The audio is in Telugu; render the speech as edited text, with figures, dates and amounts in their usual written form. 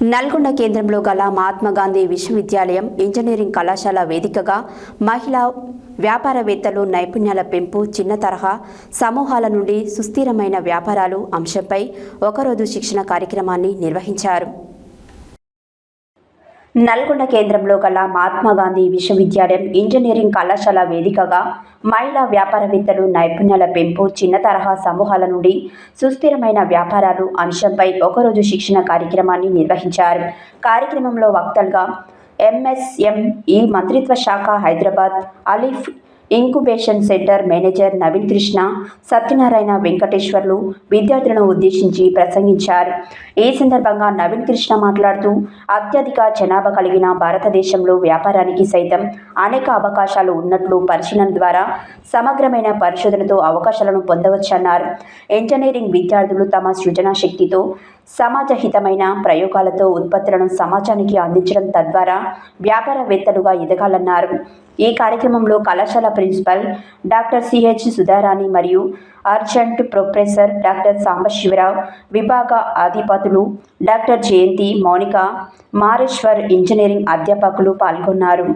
నల్గొండ కేంద్రంలో గల మహాత్మా గాంధీ విశ్వవిద్యాలయం ఇంజనీరింగ్ కళాశాల వేదికగా మహిళా వ్యాపారవేత్తలు నైపుణ్యాల పెంపు, చిన్న తరహా సమూహాల నుండి సుస్థిరమైన వ్యాపారాలు అంశంపై ఒకరోజు శిక్షణ కార్యక్రమాన్ని నిర్వహించారు. నల్గొండ కేంద్రంలో గల మహాత్మా గాంధీ విశ్వవిద్యాలయం ఇంజనీరింగ్ కళాశాల వేదికగా మహిళా వ్యాపారవేత్తలు నైపుణ్యాల పెంపు, చిన్న తరహా సమూహాల నుండి సుస్థిరమైన వ్యాపారాలు అంశంపై ఒకరోజు శిక్షణ కార్యక్రమాన్ని నిర్వహించారు. కార్యక్రమంలో వక్తలుగా ఎంఎస్ఎంఈ మంత్రిత్వ శాఖ Hyderabad Alif incubation centre manager Naveen Krishna, Satyanarayana Venkateswarlu విద్యార్థులను ఉద్దేశించి ప్రసంగించారు. ఈ సందర్భంగా నవీన్ కృష్ణ మాట్లాడుతూ, అత్యధిక జనాభా కలిగిన భారతదేశంలో వ్యాపారానికి సైతం అనేక అవకాశాలు ఉన్నట్లు పరిశీలన ద్వారా సమగ్రమైన పరిశోధనతో అవకాశాలను పొందవచ్చన్నారు. ఇంజనీరింగ్ విద్యార్థులు తమ సృజన శక్తితో సమాజహితమైన ప్రయోగాలతో ఉత్పత్తులను సమాజానికి అందించడం తద్వారా వ్యాపారవేత్తలుగా ఎదగాలన్నారు. ఈ కార్యక్రమంలో కళాశాల ప్రిన్సిపల్ డాక్టర్ సిహెచ్ సుధారాణి మరియు అర్జెంట్ ప్రొఫెసర్ డాక్టర్ సాంబశివరావు, విభాగ అధిపతులు డాక్టర్ జయంతి, మౌనిక, మారేశ్వర్, ఇంజనీరింగ్ అధ్యాపకులు పాల్గొన్నారు.